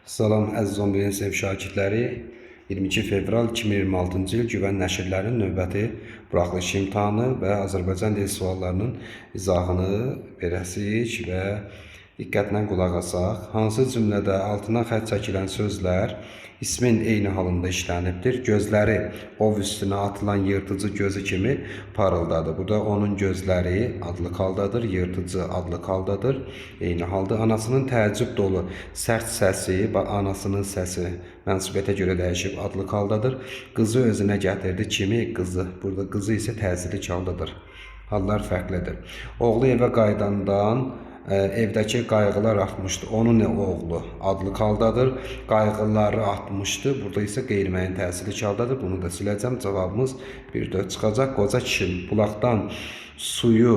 Salam əziz 11-ci sinif şagirdləri. 22 fevral 2026-cı il Güvən nəşrlərinin növbəti buraxılış imtahanı və Azərbaycan dil suallarının izahını verəsik və diqqətlə qulaq asaq. Hansı cümlədə altından xətt çəkilən sözlər ismin eyni halında işlənibdir? Gözləri ov üstünə atılan yırtıcı gözü kimi parıldadı. Burada onun gözləri adlı haldadır, yırtıcı adlı haldadır. Eyni halda anasının təəccüb dolu sərt səsi, anasının səsi mənsubiyyətə görə dəyişib adlı haldadır. Qızı özünə gətirdi kimi qızı. Burada qızı isə təsirli haldadır. Hallar fərqlidir. Oğlu evə qayıdandan evdəki qayğılar artmışdı. Onun oğlu adlı haldadır. Qayğıları artmışdı. Burada isə qeyri-müəyyən təsirli haldadır. Bunu da siləcəm. Cavabımız 1-4 çıxacaq. Qoca kişi bulaqdan suyu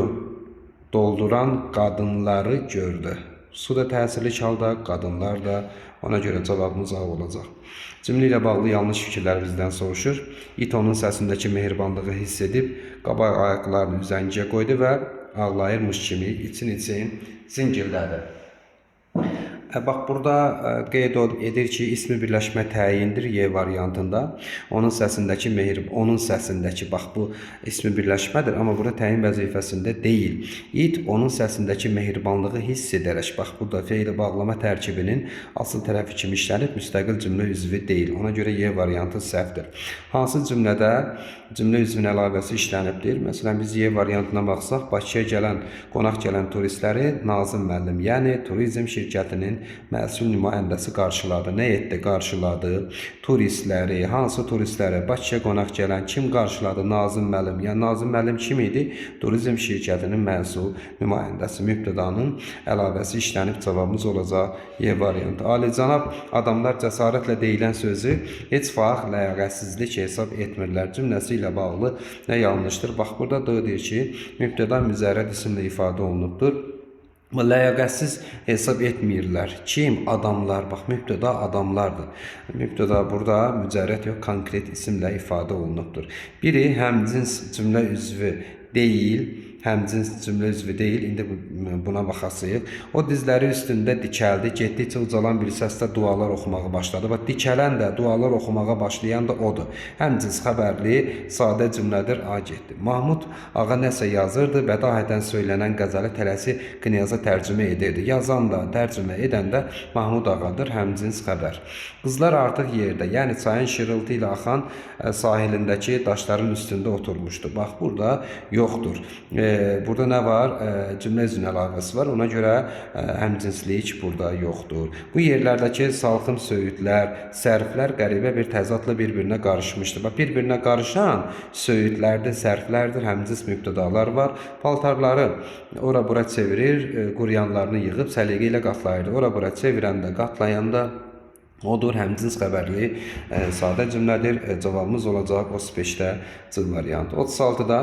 dolduran qadınları gördü. Su da təsirli halda, qadınlar da. Ona görə cavabımız A olacaq. Cümlə ilə bağlı yanlış fikirlər bizdən soruşur. İt onun səsindəki mehribanlığı hiss edib, qabaq ayaqlarını üzəngiyə qoydu və ağlayırmış kimi için zingildədi. Bax, burada qeyd edir ki, ismi birləşmə təyindir Y variantında. Onun səsindəki, bax, bu ismi birləşmədir, amma burada təyin vəzifəsində deyil. İt onun səsindəki mehribanlığı hiss edərək, bax, burada feili bağlama tərkibinin asıl tərəfi kimi işlənib, müstəqil cümlə üzvü deyil. Ona görə Y variantı səhvdir. Hansı cümlədə cümlə üzvünün əlavəsi işlənibdir? Məsələn, biz Y variantına baxsaq, Bakıya qonaq gələn turistləri Nazım müəllim, yəni turizm şirkətinin məsul nümayəndəsi qarşıladı. Nə etdi? Qarşıladı turistləri. Hansı turistləri? Bakıya qonaq gələn kim qarşıladı? Nazım müəllim. Yəni Nazım müəllim kim idi? Turizm şirkətinin məsul nümayəndəsi. Mübtədanın əlavəsi işlənib, cavabımız olacaq Y variantı. Alicənab adamlar cəsarətlə deyilən sözü heç vaxt ləyaqətsizlik hesab etmirlər. Cümləsi ilə bağlı nə yanlışdır? Bax, burada deyir ki, mübtəda müzərrəd isimlə ifadə olunubdur. Ləyaqətsiz hesab etmirlər. Kim? Adamlar. Bax, mübtəda adamlardır. Mübtəda burada mücərrəd yox, konkret isimlə ifadə olunubdur. Biri həmcins cümlə üzvü deyil. Həmcins cümlə üzvü deyil. İndi buna baxasıyıq. O dizləri üstündə dikəldi. Getdikcə ucalan bir səslə dualar oxumağa başladı. Bax, dikələn də, dualar oxumağa başlayan da odur. Həmcins xəbərli, sadə cümlədir. A getdi. Mahmud ağa nəsə yazırdı. Bədahətən söylənən qəzəli tələsi qniyaza tərcümə edirdi. Yazan da, tərcümə edən də Mahmud ağadır. Həmcins xəbər. Qızlar artıq yerdə, yəni çayın şırıltı ilə axan sahilindəki daşların üstündə oturmuşdu. Bax, burada yoxdur. Burada nə var? Cümlə üzvünün əlavəsi var. Ona görə həmcinslik burada yoxdur. Bu yerlərdəki salxım söyüdlər, sərflər qəribə bir təzadla bir-birinə qarışmışdı. Bax, bir-birinə qarışan söyüdlərdir, sərflərdir, həmcins mübtədalar var. Paltarları ora-bura çevirir, quruyanlarını yığıb səliqə ilə qatlayırdı. Ora-bura çevirəndə, qatlayanda odur, həmcins xəbərli sadə cümlədir. Cavabımız olacaq 35-də C variantı. 36-da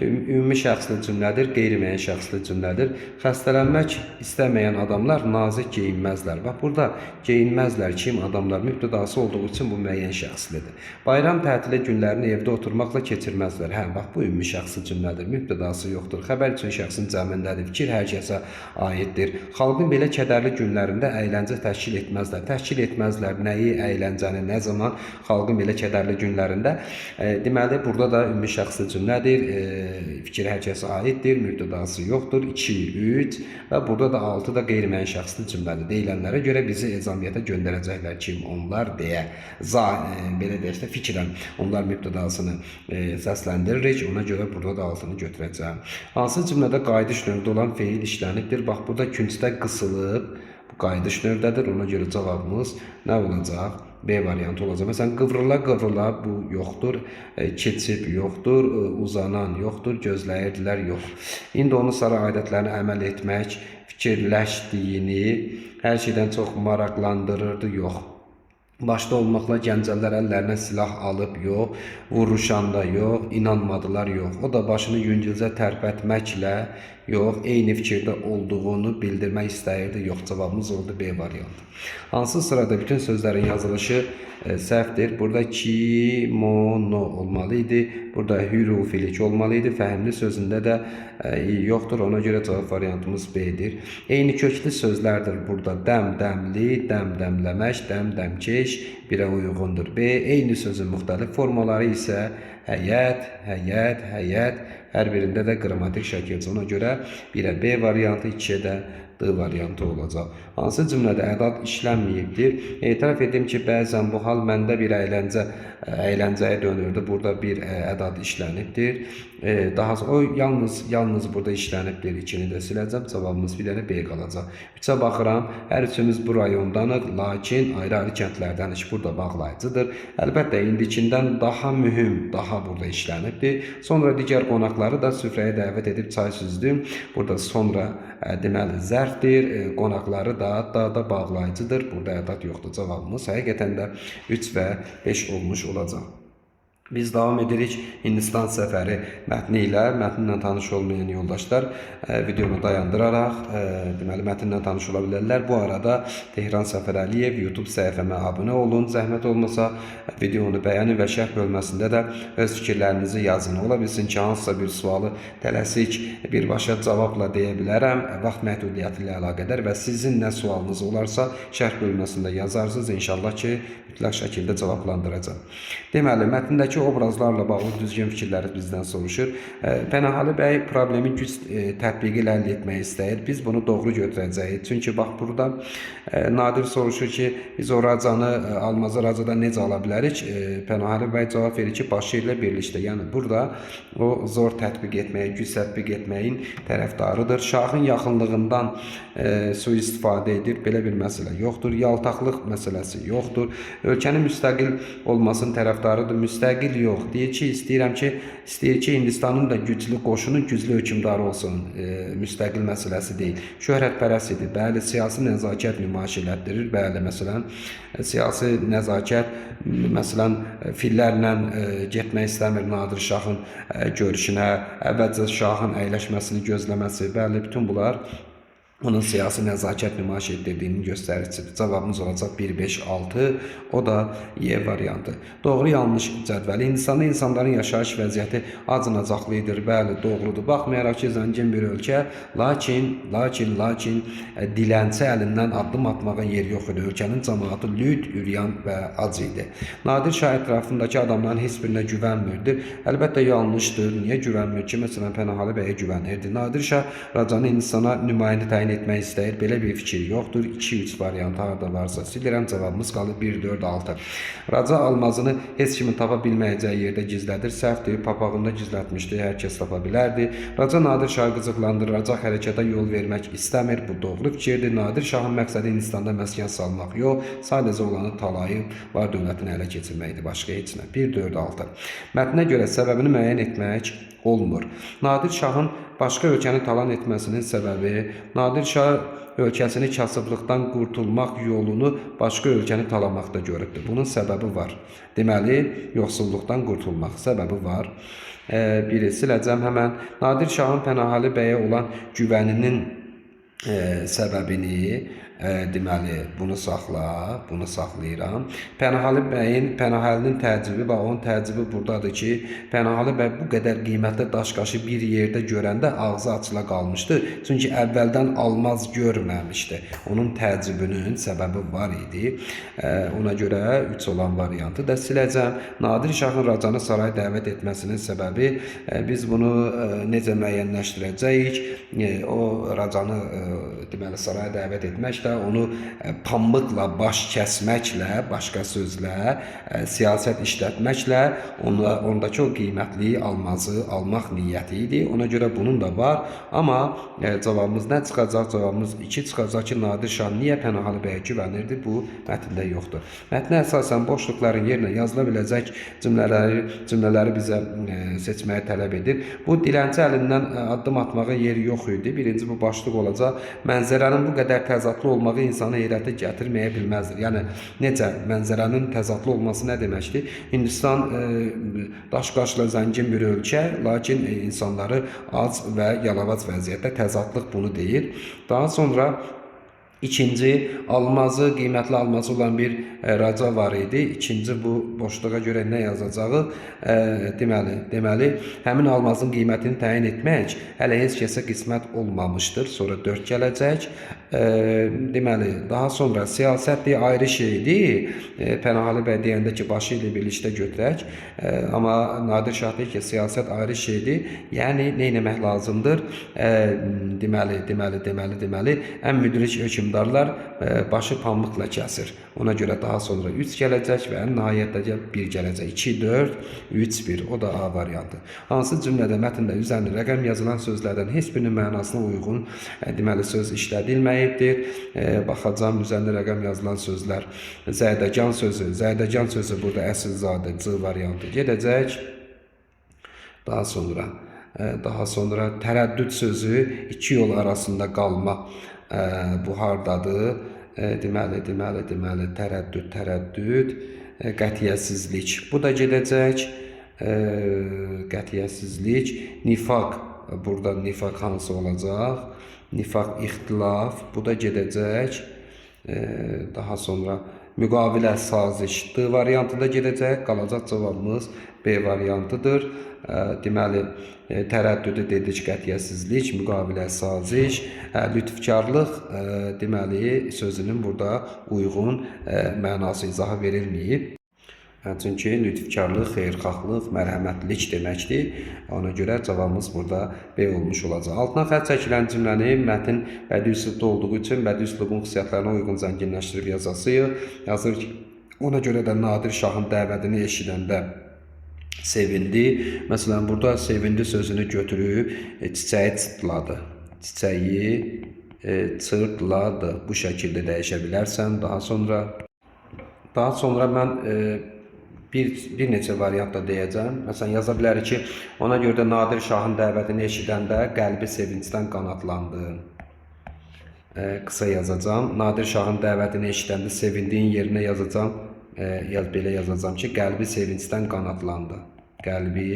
ümumi şəxsli cümlədir, qeyri-müəyyən şəxsli cümlədir. Xəstələnmək istəməyən adamlar nazik geyinməzlər. Bax, burada geyinməzlər kim? Adamlar mübtədası olduğu üçün bu müəyyən şəxslidir. Bayram tətili günlərini evdə oturmaqla keçirməzlər. Hə, bax, bu ümumi şəxsli cümlədir. Mübtədası yoxdur. Xəbər üçün şəxsin cəmindədir. Fikir hər kəsə aiddir. Xalqın belə kədərli günlərində əyləncə təşkil etməzlər. Təşkil etməzlər. Nəyi, əyləncəni, nə zaman? Xalqın belə kədərli günlərində. Deməli, burada da ümumi şəxsli cümlədir. Fikir hər kəsə aiddir. Mübtədası yoxdur. 2, 3 və burada da 6 da qeyri-müəyyən şəxsli cümlədir. Deyilənlərə görə bizi ezamiyyətə göndərəcəklər kim? Onlar deyə. Belə deyək də fikrən. Onlar mübtədasını səsləndiririk. Ona görə burada da 6-nı götürəcəm. Hansı cümlədə qayıdış növdə olan feil işlənibdir? Bax, burada küncdə qısılıb. Qayıdış növdədir. Ona görə cavabımız nə olacaq? B variantı olacaq. Məsələn, qıvrıla bu yoxdur. Keçib yoxdur. Uzanan yoxdur. Gözləyirdilər yox. İndi onun sarı adətlərini əməl etmək, fikirləşdiyini hər şeydən çox maraqlandırırdı yox. Başda olmaqla gəncələr əllərinə silah alıb yox, vuruşanda yox, inanmadılar yox. O da başını yüngülcə tərpətməklə yox, eyni fikirdə olduğunu bildirmək istəyirdi, yox, cavabımız oldu B variantı. Hansı sırada bütün sözlərin yazılışı səhvdir? Burada kimono olmalı idi. Burada hürufilik olmalı idi. Fəhmli sözündə də yoxdur. Ona görə cavab variantımız B-dir. Eyni köklü sözlərdir burada. Dəm, dəmli, dəm, dəmləmək, dəm, dəmkeş birə uyğundur. B. Eyni sözün müxtəlif formaları isə həyət, həyət, həyət. Hər birində də qrammatik şəkildir. Ona görə 1-ə B variantı, 2-yə də D variantı olacaq. Hansı cümlədə ədad işlənməyibdir? Etiraf edim ki, bəzən bu hal məndə bir əyləncəyə dönürdü. Burada bir ədad işlənibdir. Daha o yalnız burada işlənibdir. 2-ni də siləcəm. Cavabımız bir dənə B qalacaq. 3-ə baxıram. Hər üçümüz bu rayondanıq, lakin ayrı-ayrı kəndlərdənik. Burada bağlayıcıdır. Əlbəttə, indikindən daha mühüm, daha burada işlənibdir. Sonra digər qonaqları da süfrəyə dəvət edib çay süzdüm. Burada sonra deməli zərfdir. Qonaqları da bağlayıcıdır. Burada ədad yoxdur. Cavabımız həqiqətən də 3 və 5 olmuş olacaq. Biz davam edirik Hindistan səfəri mətni ilə. Mətnlə tanış olmayan yoldaşlar videonu dayandıraraq deməli mətnlə tanış ola bilərlər. Bu arada Tehran Səfər Əliyev YouTube səhifəmə abunə olun. Zəhmət olmasa videonu bəyənin və şərh bölməsində də öz fikirlərinizi yazın. Ola bilsin ki, hansısa bir sualı tələsik birbaşa cavabla deyə bilərəm. Vaxt məhdudiyyəti ilə əlaqədar və sizin nə sualınız olarsa şərh bölməsində yazarsınız. İnşallah ki, mütləq şəkildə cavablandıracağım. Deməli, mətndəki obrazlarla bağlı düzgün fikirləri bizdən soruşur. Pənahəli bəy problemi güc tətbiqi ilə əldə etmək istəyir. Biz bunu doğru götürəcəyik. Çünki bax burada Nadir soruşur ki, biz o racanı Almazı racadan necə ala bilərik? Pənahəli bəy cavab verir ki, başı ilə birlikdə. Yəni burada o zor tətbiq etməyi, güc tətbiq etməyin tərəfdarıdır. Şahın yaxınlığından sui-istifadə edir. Belə bir məsələ yoxdur. Yaltaqlıq məsələsi yoxdur. Ölkənin müstəqil olmasının tərəfdarıdır. Müstəqil yox. Deyir ki, istəyir ki, Hindistanın da güclü qoşunu, güclü hökmdarı olsun. Müstəqil məsələsi deyil. Şöhrətpərəst idi. Bəli, siyasi nəzakət nümayiş elətdirir. Bəli, məsələn, siyasi nəzakət, məsələn, fillərlə getmək istəmir Nadir Şahın görüşünə, əvvəlcə Şahın əyləşməsini gözləməsi. Bəli, bütün bunlar onun siyasi nəzakət nümayiş etdirdiyinin göstəricisidir. Cavabımız olacaq 1, 5, 6. O da Y variantı. Doğru yanlış cədvəli. Hindistanda insanların yaşayış vəziyyəti acınacaqlıdır. Bəli, doğrudur. Baxmayaraq ki, zəngin bir ölkə, lakin dilənçi əlindən addım atmağa yer yox idi. Ölkənin cəmaatı lüd, üryan və ac idi. Nadir Şah ətrafındakı adamların heç birinə güvənmirdi. Əlbəttə yanlışdır. Niyə güvənmir ki? Məsələn, Pənahəli bəyə güvənirdi. Nadir Şah racanı Hindistana nümayəndə təyin etmək istəyir. Belə bir fikir yoxdur. 2-3 variantı harada varsa silirəm. Cavabımız qalır 1, 4, 6. Raca almazını heç kimin tapa bilməyəcəyi yerdə gizlədir. Səhvdir. Papağında gizlətmişdi. Hər kəs tapa bilərdi. Raca Nadir Şahı qızıqlandıracaq hərəkətə yol vermək istəmir. Bu doğru fikirdir. Nadir Şahın məqsədi Hindistanda məskən salmaq yox. Sadəcə olanı talayıb var dövlətini ələ keçirməkdir. Başqa heç nə. 1, 4, 6. Mətnə görə səbəbini müəyyən etmək olmur. Nadir Şahın başqa ölkəni talan etməsinin səbəbi, Nadir Şah ölkəsini kasıblıqdan qurtulmaq yolunu başqa ölkəni talamaqda görübdür. Bunun səbəbi var. Deməli, yoxsulluqdan qurtulmaq səbəbi var. Biri siləcəm həmən. Nadir Şahın Pənahəli bəyə olan güvəninin səbəbini deməli bunu saxlayıram. Pənahəli bəyin, Pənahəlinin təcibi, bax onun təcibi buradadır ki, Pənahəli bəy bu qədər qiymətli daşqaşı bir yerdə görəndə ağzı açıla qalmışdı. Çünki əvvəldən almaz görməmişdi. Onun təcibinin səbəbi var idi. Ona görə 3 olan variantı da siləcəm. Nadir Şahın racanı saraya dəvət etməsinin səbəbi, biz bunu necə müəyyənləşdirəcəyik? O racanı deməli saraya dəvət etməklə, onu pambıqla baş kəsməklə, başqa sözlə, siyasət işlətməklə ondakı o qiymətli almazı almaq niyyəti idi. Ona görə bunun da var. Amma cavabımız nə çıxacaq? Cavabımız 2 çıxacaq ki, Nadir Şah niyə Pənahəli bəyə güvənirdi? Bu mətndə yoxdur. Mətnə əsasən boşluqların yerinə yazıla biləcək cümlələri bizə seçməyi tələb edir. Bu dilənçi əlindən addım atmağa yeri yox idi. Birinci bu başlıq olacaq. Mənzərənin bu qədər təzadlı olmağı insanı heyrətə gətirməyə bilməzdir. Yəni necə mənzərənin təzadlı olması nə deməkdir? Hindistan daş-qaşla zəngin bir ölkə, lakin insanları ac və yalavac vəziyyətdə, təzadlıq bunu deyir. Daha sonra İkinci, almazı, qiymətli almazı olan bir raca var idi. İkinci, bu boşluğa görə nə yazacağı deməli, həmin almazın qiymətini təyin etmək hələ heç kəsə qismət olmamışdır. Sonra 4 gələcək. Deməli, daha sonra siyasət deyə ayrı şeydir. Pənahəli bəy deyəndə ki, başı ilə birlikdə götürək. Amma Nadir Şah deyir ki, siyasət ayrı şeydir. Yəni, nə etmək lazımdır? Deməli, ən müdrik hökmdarlar başı pambıqla kəsir. Ona görə daha sonra 3 gələcək və ən nəhayətdə 1 gələcək. 2, 4, 3, 1. O da A variantı. Hansı cümlədə mətndə üzərində rəqəm yazılan sözlərdən heç birinin mənasına uyğun deməli söz işlədilməyibdir. Baxacağım üzərində rəqəm yazılan sözlər. Zəydəcan sözü burada əsilzadə C variantı gedəcək. Daha sonra tərəddüd sözü iki yol arasında qalma. Bu hardadır? Deməli, tərəddüd, qətiyyətsizlik. Bu da gedəcək. Qətiyyətsizlik, nifaq. Burada nifaq hansı olacaq? Nifaq, ixtilaf. Bu da gedəcək. Daha sonra müqavilə, saziş D variantında gedəcək. Qalacaq cavabımız B variantıdır. Deməli, tərəddüdü dedik, qətiyyətsizlik, müqavilə, saziş, lütfkarlıq, deməli, sözünün burada uyğun mənası izahı verilməyib. Çünki lütfkarlıq, xeyirxahlıq, mərhəmətlilik deməkdir. Ona görə cavabımız burada B olmuş olacaq. Altına xətt çəkilən cümləni mətn bədii üslubda olduğu üçün bədii üslubun xüsusiyyətlərinə uyğun zənginləşdirib yazır ki, ona görə də Nadir Şahın dəvətini eşidəndə sevindi. Məsələn, burada sevindi sözünü götürüb çiçəyi çırtladı. Çiçəyi çırtladı. Bu şəkildə dəyişə bilərsən. Daha sonra mən bir neçə variantda deyəcəm. Məsələn, yaza bilərik ki, ona görə də Nadir Şahın dəvətini eşidəndə qəlbi sevincdən qanatlandı. Qısa yazacağım. Nadir Şahın dəvətini eşidəndə sevindiyin yerinə yazacağım. Belə yazacağım ki, qəlbi sevincdən qanatlandı. Qəlbi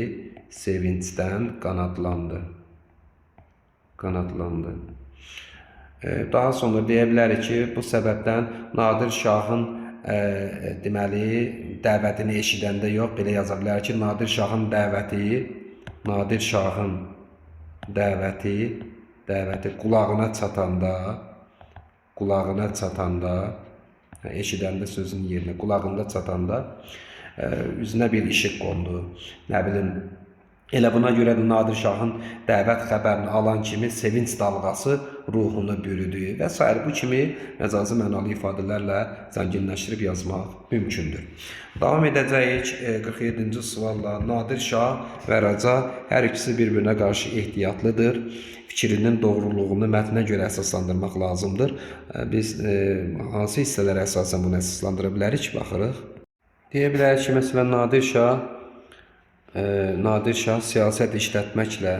sevincdən qanatlandı. Daha sonra deyə bilərik ki, bu səbəbdən Nadir Şahın deməli, dəvətini eşidəndə yox, belə yaza bilərik ki, Nadir Şahın dəvəti qulağına çatanda, eşidəndə sözün yerinə, qulağında çatanda üzünə bir işıq qondu. Nə bilim, elə buna görə də Nadir Şahın dəvət xəbərini alan kimi sevinç dalğası ruhunu bürüdü və s. Bu kimi məcazi mənalı ifadələrlə zənginləşdirib yazmaq mümkündür. Davam edəcəyik 47-ci sualla. Nadir Şah və Raca hər ikisi bir-birinə qarşı ehtiyatlıdır. Fikrinin doğruluğunu mətnə görə əsaslandırmaq lazımdır. Biz hansı hissələrə əsasən bunu əsaslandıra bilərik? Baxırıq. Deyə bilərik ki, məsələn, Nadir Şah siyasət işlətməklə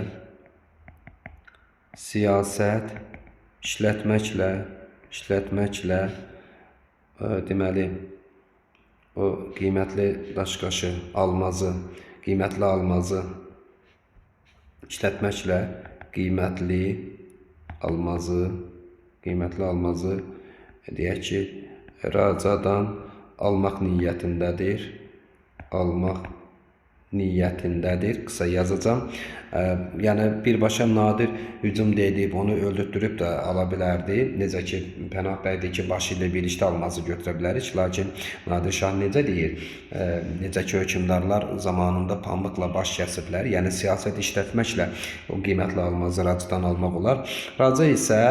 deməli, o qiymətli daşqaşı, qiymətli almazı işlətməklə qiymətli almazı deyək ki, Racadan almaq niyyətindədir. Qısa yazacağım. Yəni, birbaşa Nadir hücum edib, onu öldürtdürüb də ala bilərdi. Necə ki, Pənah bəy deyir ki, başı ilə birlikdə almazı götürə bilərik. Lakin Nadir Şah necə deyir? Necə ki, hökmdarlar zamanında pambıqla baş kəsiblər. Yəni, siyasət işlətməklə o qiymətli almazı Racadan almaq olar. Raca isə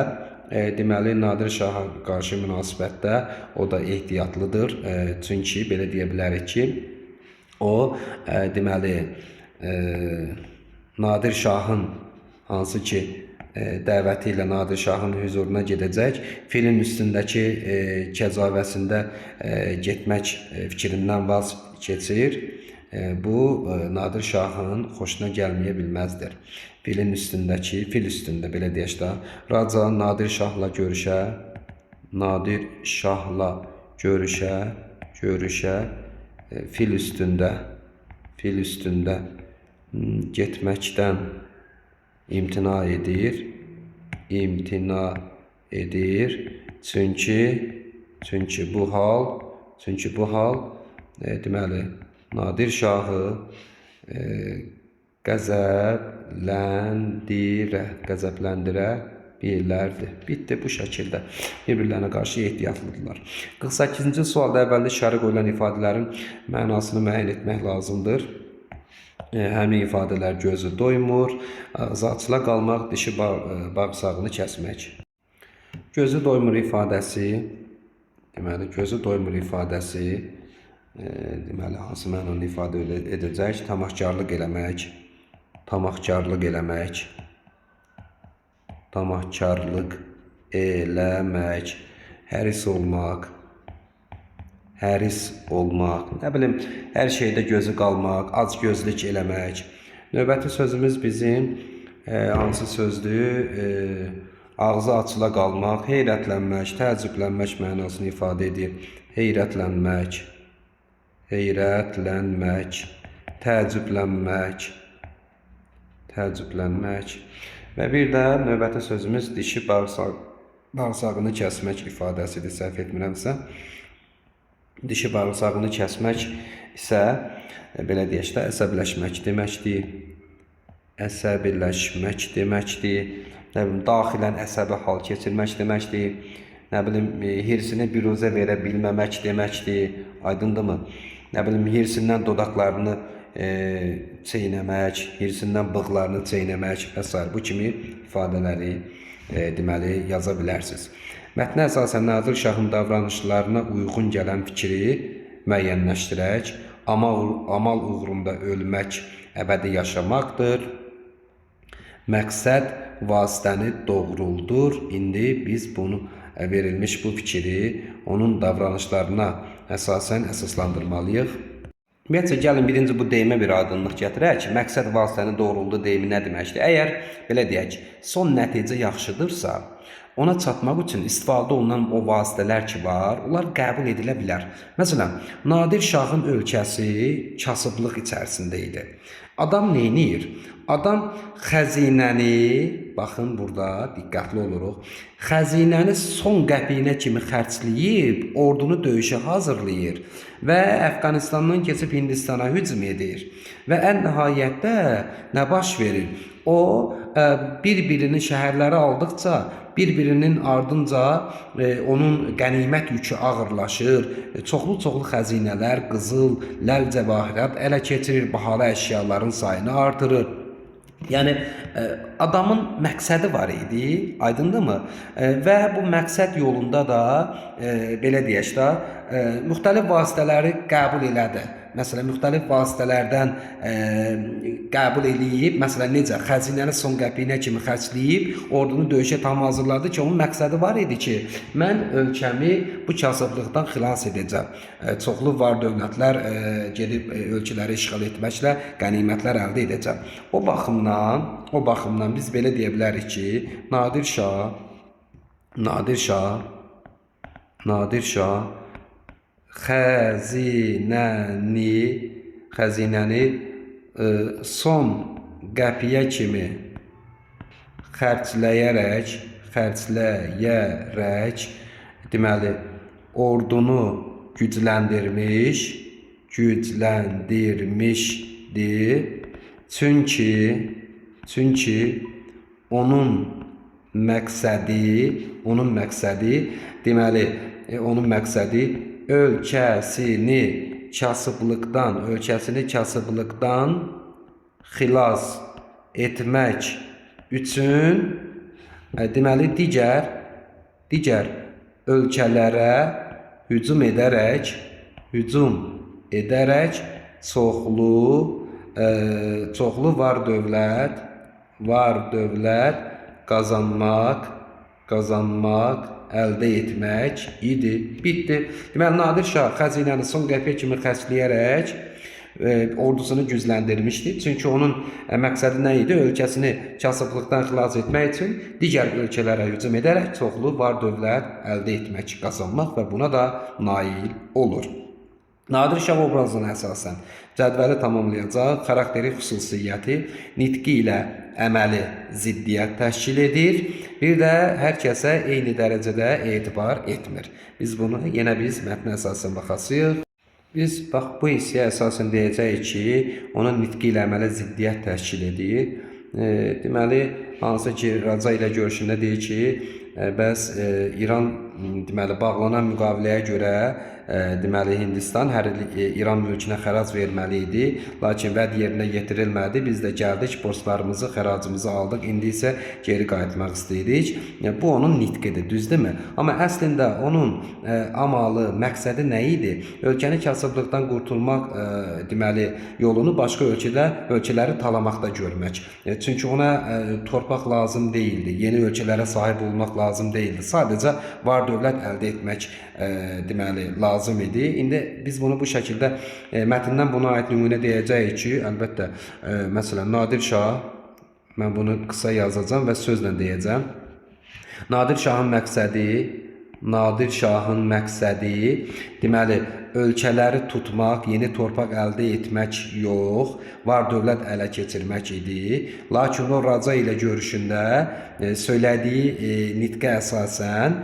deməli, Nadir Şaha qarşı münasibətdə o da ehtiyatlıdır. Çünki, belə deyə bilərik ki, o, deməli, Nadir Şahın, hansı ki, dəvəti ilə Nadir Şahın hüzuruna gedəcək, filin üstündəki kəcavəsində getmək fikrindən vaz keçir. Bu, Nadir Şahın xoşuna gəlməyə bilməzdir. Fil üstündə, belə deyək də, Raca Nadir Şahla görüşə Nadir Şahla görüşə fil üstündə getməkdən imtina edir. Çünki bu hal deməli Nadir Şahı qəzəbləndirə bilərdi. Bitti bu şəkildə. Bir-birlərinə qarşı ehtiyatlıdırlar. 48-ci sualda əvvəldə işarə qoyulan ifadələrin mənasını müəyyən etmək lazımdır. Həmin ifadələr gözü doymur, ağzı açıla qalmaq, dişi bağırsağını kəsmək. Gözü doymur ifadəsi, deməli gözü doymur ifadəsi, deməli hansı mənanı ifadə edəcək? Tamahkarlıq eləmək, həris olmaq, nə bilim, hər şeydə gözü qalmaq, acgözlük eləmək. Növbəti sözümüz bizim hansı sözdür? Ağzı açıla qalmaq, heyrətlənmək, təəccüblənmək mənasını ifadə edir. Heyrətlənmək, təəccüblənmək. Və bir də növbəti sözümüz dişi bağırsağını kəsmək ifadəsidir, səhv etmirəmsə. Dişi bağırsağını kəsmək isə belə deyək də əsəbləşmək deməkdir. Nə bilim, daxilən əsəbi hal keçirmək deməkdir. Nə bilim, hirsinə büruzə verə bilməmək deməkdir. Aydındırmı? Nə bilim, hirsindən dodaqlarını çeynəmək, hirsindən bığlarını çeynəmək və s. Bu kimi ifadələri deməli yaza bilərsiniz. Mətnə əsasən Nadir Şahın davranışlarına uyğun gələn fikri müəyyənləşdirək. Amal uğrunda ölmək əbədi yaşamaqdır. Məqsəd vasitəni doğruldur. İndi biz bunu verilmiş bu fikri onun davranışlarına əsasən əsaslandırmalıyıq. Ümumiyyətcə, gəlin birinci bu deyimə bir aydınlıq gətirək. Məqsəd vasitəni doğruldu deyimi nə deməkdir? Əgər, belə deyək, son nəticə yaxşıdırsa, ona çatmaq üçün istifadə olunan o vasitələr ki var, onlar qəbul edilə bilər. Məsələn, Nadir Şahın ölkəsi kasıblıq içərisində idi. Adam neynir? Adam xəzinəni, baxın burada diqqətli oluruq, xəzinəni son qəpiyinə kimi xərcləyib, ordunu döyüşə hazırlayır və Əfqanistandan keçib Hindistana hücum edir. Və ən nəhayətdə nə baş verir? O, bir-birinin şəhərləri aldıqca, bir-birinin ardınca onun qənimət yükü ağırlaşır, çoxlu xəzinələr, qızıl, ləl cəvahirat ələ keçirir, bahalı əşyaların sayını artırır. Yəni, adamın məqsədi var idi, aydındırmı? Və bu məqsəd yolunda da, belə deyək də, müxtəlif vasitələri qəbul elədi. Məsələn, müxtəlif vasitələrdən qəbul eləyib, məsələn, necə? Xəzinəni son qəpiyinə kimi xərcləyib, ordunu döyüşə tam hazırladı ki, onun məqsədi var idi ki, mən ölkəmi bu kasıblıqdan xilas edəcəm. Çoxlu var dövlətlər gedib ölkələri işğal etməklə qənimətlər əldə edəcəm. O baxımdan biz belə deyə bilərik ki, Nadir Şah xəzinəni son qəpiyə kimi xərcləyərək, deməli, ordunu gücləndirmişdir. Çünki onun məqsədi, deməli, onun məqsədi ölkəsini kasıblıqdan xilas etmək üçün, deməli, digər ölkələrə hücum edərək çoxlu var dövlət qazanmaq əldə etmək idi. Bitdi. Deməli, Nadir Şah xəzinəni son qəpiyə kimi xərcləyərək ordusunu gücləndirmişdi. Çünki onun məqsədi nə idi? Ölkəsini kasıblıqdan xilas etmək üçün digər ölkələrə hücum edərək çoxlu var dövlət əldə etmək, qazanmaq və buna da nail olur. Nadir Şah obrazına əsasən cədvəli tamamlayacaq xarakteri xüsusiyyəti nitqi ilə əməli ziddiyyət təşkil edir. Bir də hər kəsə eyni dərəcədə etibar etmir. Biz bunu yenə mətnə əsasən baxasıyıq. Biz bax bu hissəyə əsasən deyəcəyik ki, onun nitqi ilə əməli ziddiyyət təşkil edir. Deməli, hansı ki Raca ilə görüşündə deyir ki, bəs İran deməli bağlanan müqaviləyə görə deməli Hindistan hər il İran mülkünə xərac verməli idi, lakin vəd yerinə yetirilmədi. Biz də gəldik, borclarımızı, xəracımızı aldıq. İndi isə geri qayıtmaq istəyirik. Bu onun nitqidir, düzdürmü? Amma əslində onun amalı, məqsədi nə idi? Ölkəni kasıblıqdan qurtulmaq deməli yolunu başqa ölkələri talamaqda görmək. Çünki ona torpaq lazım değildi. Yeni ölkələrə sahib olmaq lazım değildi. Sadəcə var dövlət əldə etmək deməli lazım idi. İndi biz bunu bu şəkildə mətndən buna aid nümunə deyəcəyik ki, əlbəttə məsələn Nadir Şah, mən bunu qısa yazacağam və sözlə deyəcəm. Nadir Şahın məqsədi deməli ölkələri tutmaq, yeni torpaq əldə etmək yox, var dövlət ələ keçirmək idi. Lakin o Raca ilə görüşündə söylədiyi nitqə əsasən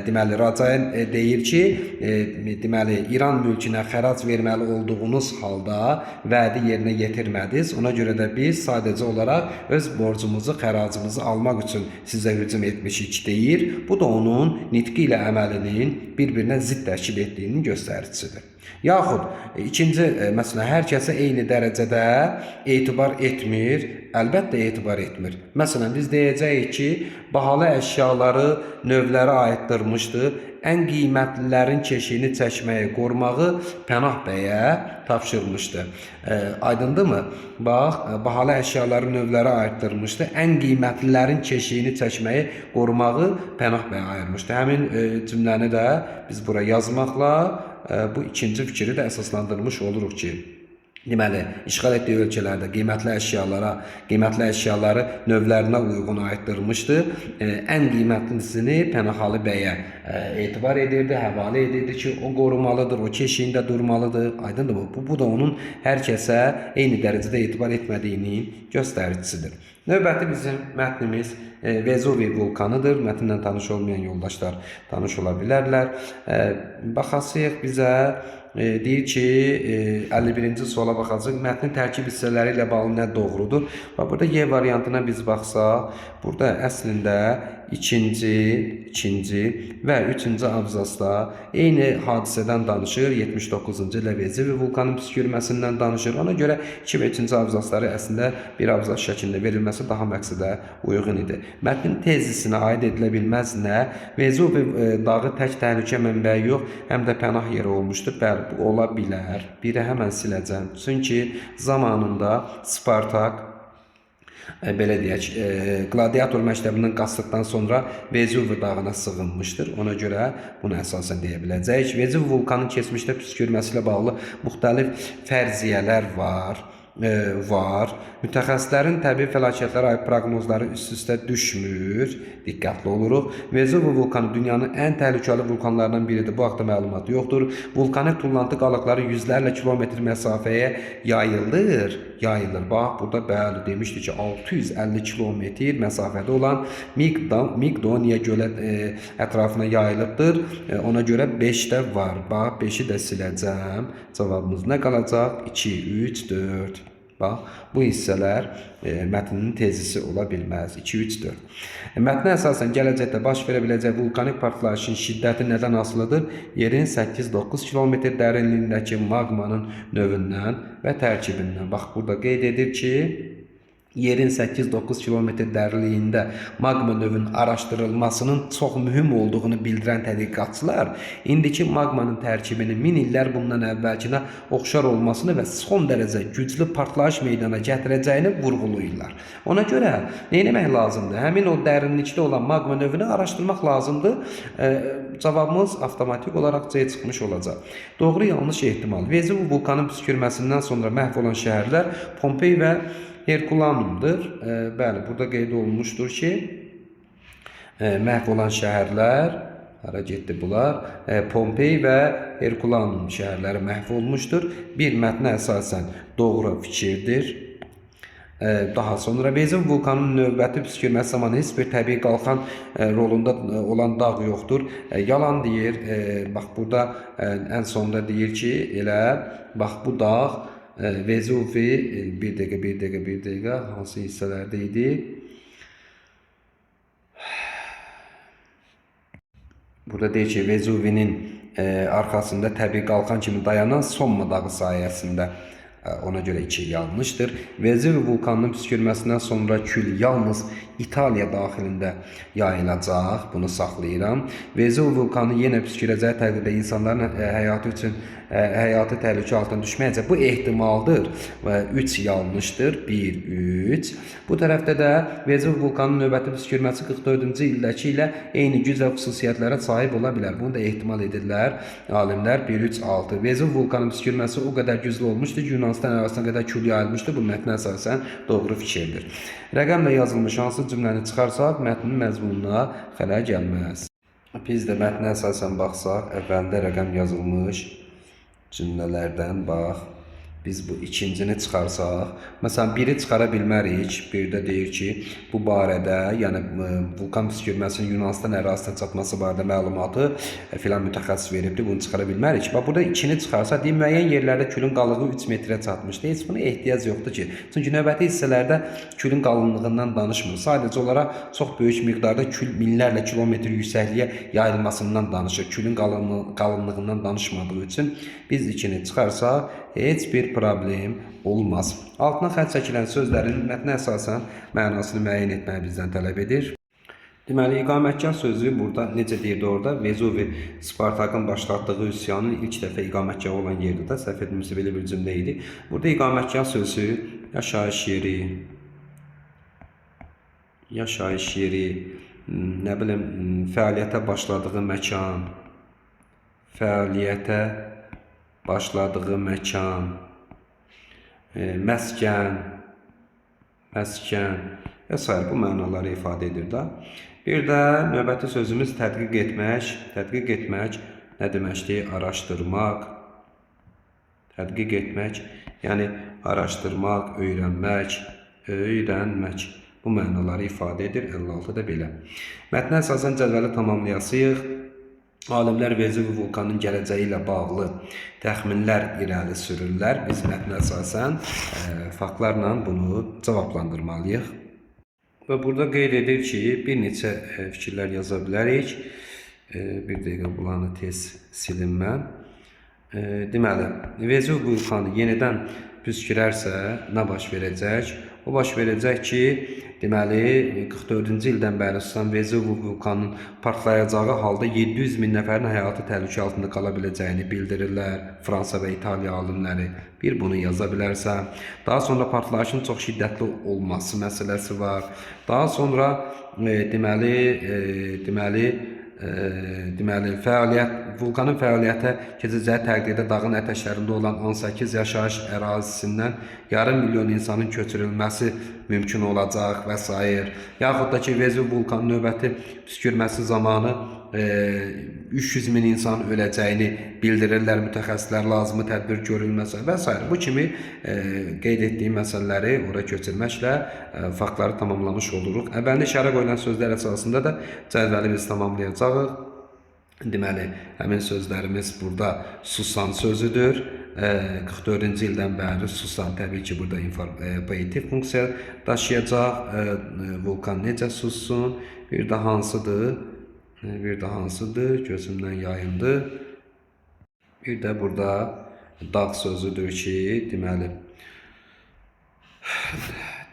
deməli Raca deyir ki, deməli İran mülkünə xərac verməli olduğunuz halda vədi yerinə yetirmədiniz. Ona görə də biz sadəcə olaraq öz borcumuzu, xəracımızı almaq üçün sizə hücum etmişik deyir. Bu da onun nitqi ilə əməlinin bir-birinə zidd təşkil etdiyinin göstəricisidir. Yaxud ikinci məsələn hər kəsə eyni dərəcədə etibar etmir. Əlbəttə etibar etmir. Məsələn biz deyəcəyik ki, bahalı əşyaları növlərə aiddirmişdir. Ən qiymətlilərin keşiyini çəkməyi, qorumağı Pənah bəyə tapşırmışdı. Aydındırmı? Bax, bahalı əşyaları növlərə aiddirmişdi. Ən qiymətlilərin keşiyini çəkməyi, qorumağı Pənah bəyə ayırmışdı. Həmin cümləni də biz bura yazmaqla bu ikinci fikri də əsaslandırmış oluruq ki, deməli, işğal etdiyi ölkələrdə qiymətli əşyaları növlərinə uyğun aiddirmişdi. Ən qiymətlisini Pənahalı bəyə etibar edirdi, həvalə edirdi ki, o qorumalıdır, o keşiyində durmalıdır. Aydındır mı? Bu da onun hər kəsə eyni dərəcədə etibar etmədiyinin göstəricisidir. Növbəti bizim mətnimiz Vezuvi vulkanıdır. Mətnlə tanış olmayan yoldaşlar tanış ola bilərlər. Baxasıyıq bizə deyir ki, 51-ci suala baxacaq. Mətnin tərkib hissələri ilə bağlı nə doğrudur? Və burada Y variantına biz baxsaq, burada əslində ikinci və üçüncü abzasda eyni hadisədən danışır. 79-cu ilə Vezuvi vulkanın püskürməsindən danışır. Ona görə 2 və 3-cü abzasları əslində bir abzas şəklində verilməsi daha məqsədə uyğun idi. Mətnin tezisinə aid edilə bilməz nə? Vezuvi dağı tək təhlükə mənbəyi yox, həm də pənah yeri olmuşdur. Bəli, bu ola bilər. Biri həmən siləcəm. Çünki zamanında Spartak belə deyək, qladiator məktəbindən qaçdıqdan sonra Vezuvi dağına sığınmışdır. Ona görə bunu əsasən deyə biləcəyik. Vezuvi vulkanın keçmişdə püskürməsi ilə bağlı müxtəlif fərziyyələr var. Mütəxəssislərin təbii fəlakətlərə aid proqnozları üst-üstə düşmür. Diqqətli oluruq. Vezuvi vulkanı dünyanın ən təhlükəli vulkanlarından biridir. Bu haqda məlumat yoxdur. Vulkanik tullantı qalıqları yüzlərlə kilometr məsafəyə yayılır. Bax, burada bəli demişdi ki, 650 kilometr məsafədə olan Migdoniya gölə ətrafına yayılıbdır. Ona görə 5 də var. Bax, 5-i də siləcəm. Cavabımız nə qalacaq? 2, 3, 4. Bax, bu hissələr mətnin tezisi ola bilməz. 2, 3, 4. Mətnə əsasən gələcəkdə baş verə biləcək vulkanik partlayışın şiddəti nədən asılıdır? Yerin 8-9 kilometr dərinliyindəki maqmanın növündən və tərkibindən. Bax, burada qeyd edir ki, yerin 8-9 kilometr dərinliyində magma növünün araşdırılmasının çox mühüm olduğunu bildirən tədqiqatçılar indiki magmanın tərkibinin 1000 illər bundan əvvəlkinə oxşar olmasını və son dərəcə güclü partlayış meydana gətirəcəyini vurğulayırlar. Ona görə nə etmək lazımdır? Həmin o dərinlikdə olan magma növünü araşdırmaq lazımdır. Cavabımız avtomatik olaraq C çıxmış olacaq. Doğru yanlış ehtimal. Vezuv vulkanın püskürməsindən sonra məhv olan şəhərlər Pompey və Herkulanumdur. Bəli, burada qeyd olunmuşdur ki, məhv olan şəhərlər, hara getdi bunlar? Pompey və Herkulanum şəhərləri məhv olmuşdur. Bir mətnə əsasən doğru fikirdir. Daha sonra Vezuv vulkanının növbəti püskürməsi zamanı heç bir təbii qalxan rolunda olan dağ yoxdur. Yalan deyir. Bax, burada ən sonda deyir ki, elə bax bu dağ Vezuvi bir dəqiqə hansı hissələrdə idi? Burada deyir ki, Vezuvinin arxasında təbii qalxan kimi dayanan Somma dağı sayəsində. Ona görə 2 yanlışdır. Vezuv vulkanının püskürməsindən sonra kül yalnız İtaliya daxilində yayılacaq. Bunu saxlayıram. Vezuv vulkanı yenə püskürəcəyi təqdirdə insanların həyatı təhlükə altına düşməyəcək. Bu ehtimaldır. 3 yanlışdır. 1-3. Bu tərəfdə də Vezuv vulkanının növbəti püskürməsi 44-cü ildəki ilə eyni güc və xüsusiyyətlərə sahib ola bilər. Bunu da ehtimal edirlər alimlər. 1-3-6. Vezuv vulkanının püskürməsi o qədər güclü olmuşdur ki, Yunanistan arasına qədər kül yayılmışdır. Bu mətnə əsasən doğru fikirdir. Rəqəmlə yazılmış hansı cümləni çıxarsaq, mətnin məzmununa xələl gəlməz. Biz də mətnə əsasən baxsaq, əvvəldə rəqəm yazılmış cümlələrdən bax. Biz bu ikincini çıxarsaq, məsələn, biri çıxara bilmərik. Bir də deyir ki, bu barədə, yəni vulkan püskürməsinin Yunanistan ərazisinə çatması barədə məlumatı filan mütəxəssis veribdir. Bunu çıxara bilmərik. Bax, burada ikini çıxarsa, deyir, müəyyən yerlərdə külün qalınlığı 3 metrə çatmışdır. Heç buna ehtiyac yoxdur ki. Çünki növbəti hissələrdə külün qalınlığından danışmır. Sadəcə olaraq çox böyük miqdarda kül minlərlə kilometr yüksəkliyə yayılmasından danışır. Külün qalınlığından danışmadığı üçün biz ikini çıxarsaq, heç bir problem olmaz. Altına xətt çəkilən sözlərin mətnə əsasən mənasını müəyyən etməyi bizdən tələb edir. Deməli, iqamətgah sözü burada necə deyirdi orada? Vezuvi Spartakın başlatdığı üsyanın ilk dəfə iqamətgahı olan yerdə də səhv etmirəmsə belə bir cümlə idi. Burada iqamətgah sözü yaşayış yeri, nə bilim, fəaliyyətə başladığı məkan, məskən və s. bu mənaları ifadə edir da. Bir də növbəti sözümüz tədqiq etmək. Tədqiq etmək nə deməkdir? Araşdırmaq. Tədqiq etmək, yəni araşdırmaq, öyrənmək, öyrənmək. Bu mənaları ifadə edir. 56-da belə. Mətnə əsasən cədvəli tamamlayasıyıq. Alimlər Vezuv vulkanının gələcəyi ilə bağlı təxminlər irəli sürürlər. Biz mətnə əsasən faktlarla bunu cavablandırmalıyıq. Və burada qeyd edir ki, bir neçə fikirlər yaza bilərik. Bir dəqiqə bulanı tez silim mən. Deməli, Vezuv vulkanı yenidən püskürərsə nə baş verəcək? O baş verəcək ki, deməli, 44-cü ildən bəri susan Vezuv vulkanının partlayacağı halda 700 min nəfərin həyatı təhlükə altında qala biləcəyini bildirirlər Fransa və İtaliya alimləri. Bir, bunu yaza bilərsən. Daha sonra partlayışın çox şiddətli olması məsələsi var. Daha sonra vulkanın fəaliyyətə keçəcəyi təqdirdə dağın ətəşlərində olan 18 yaşayış ərazisindən yarım milyon insanın köçürülməsi mümkün olacaq və s. Yaxud da ki, Vezuv vulkanının növbəti püskürməsi zamanı 300 min insan öləcəyini bildirirlər mütəxəssislər, lazımı tədbir görülməsə və s. Bu kimi qeyd etdiyim məsələləri ora köçürməklə faktları tamamlamış oluruq. Əvvəlində işarə qoyulan sözlər əsasında da cədvəli biz tamamlayacağıq. Deməli, həmin sözlərimiz burada susan sözüdür. 44-cü ildən bəri susan, təbii ki, burada poetik funksiya daşıyacaq. Vulkan necə sussun? Bir də hansıdır? Gözümdən yayındı. Bir də burada dağ sözüdür ki,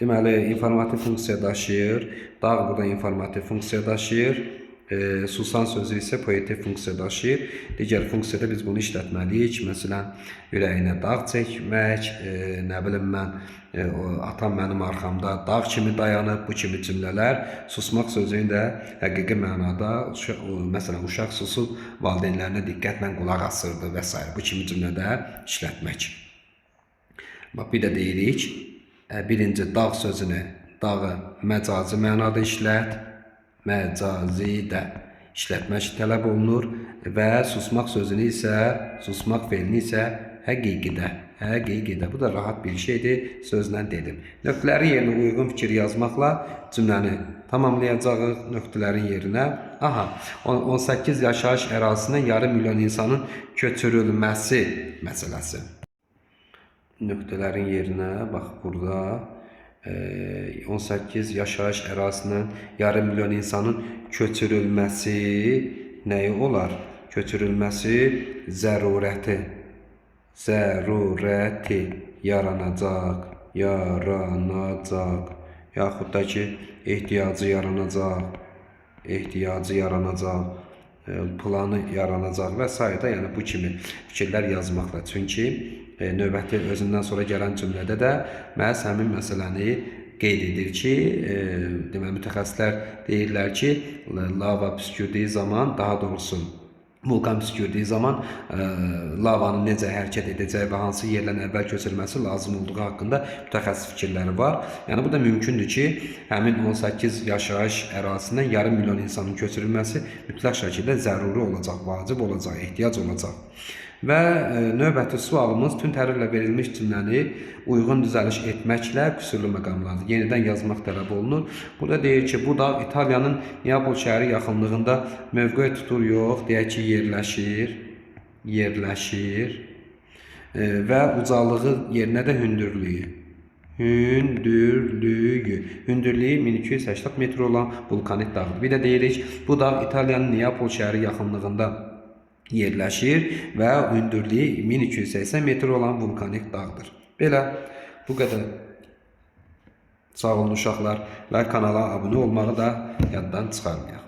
Deməli, informativ funksiya daşıyır. Dağ burada informativ funksiya daşıyır. Susan sözü isə poetik funksiya daşıyır. Digər funksiyada biz bunu işlətməliyik. Məsələn, ürəyinə dağ çəkmək, nə bilim mən, atam mənim arxamda dağ kimi dayanıb, bu kimi cümlələr. Susmaq sözünü də həqiqi mənada, məsələn, uşaq susub, valideynlərinə diqqətlə qulaq asırdı və s. Bu kimi cümlədə işlətmək. Bax, bir də deyirik, birinci dağ sözünü, dağı məcazi mənada işlət, məcazi də işlətmək tələb olunur və susmaq sözünü isə, susmaq feilini isə həqiqidə. Bu da rahat bir şeydir, sözlə dedim. Nöqtələrin yerinə uyğun fikir yazmaqla cümləni tamamlayacağıq nöqtələrin yerinə. 18 yaşayış ərazisindən yarım milyon insanın köçürülməsi məsələsi. Nöqtələrin yerinə, bax burada 18 yaşayış ərazisindən yarım milyon insanın köçürülməsi nəyi olar? Köçürülməsi zərurəti yaranacaq, yaxud da ki, ehtiyacı yaranacaq, planı yaranacaq və s. Yəni bu kimi fikirlər yazmaqla. Çünki növbəti özündən sonra gələn cümlədə də məhz həmin məsələni qeyd edir ki, deməli mütəxəssislər deyirlər ki, lava püskürdüyü zaman, daha doğrusu vulkan püskürdüyü zaman lavanın necə hərəkət edəcəyi və hansı yerdən əvvəl köçürülməsi lazım olduğu haqqında mütəxəssis fikirləri var. Yəni bu da mümkündür ki, həmin 18 yaşayış ərazisindən yarım milyon insanın köçürülməsi mütləq şəkildə zəruri olacaq, vacib olacaq, ehtiyac olacaq. Və növbəti sualımız tünd hərflə verilmiş cümləni uyğun düzəliş etməklə qüsurlu məqamlardır. Yenidən yazmaq tələb olunur. Burada deyir ki, bu dağ İtaliyanın Neapol şəhəri yaxınlığında mövqe tutur, yox, deyək ki, yerləşir və ucalığı yerinə də hündürlüyü. Hündürlüyü 1280 metr olan vulkanik dağdır. Bir də deyirik, bu dağ İtaliyanın Neapol şəhəri yaxınlığında yerləşir və hündürlüyü 1280 metr olan vulkanik dağdır. Belə, bu qədər. Sağ olun uşaqlar və kanala abunə olmağı da yaddan çıxarmayaq.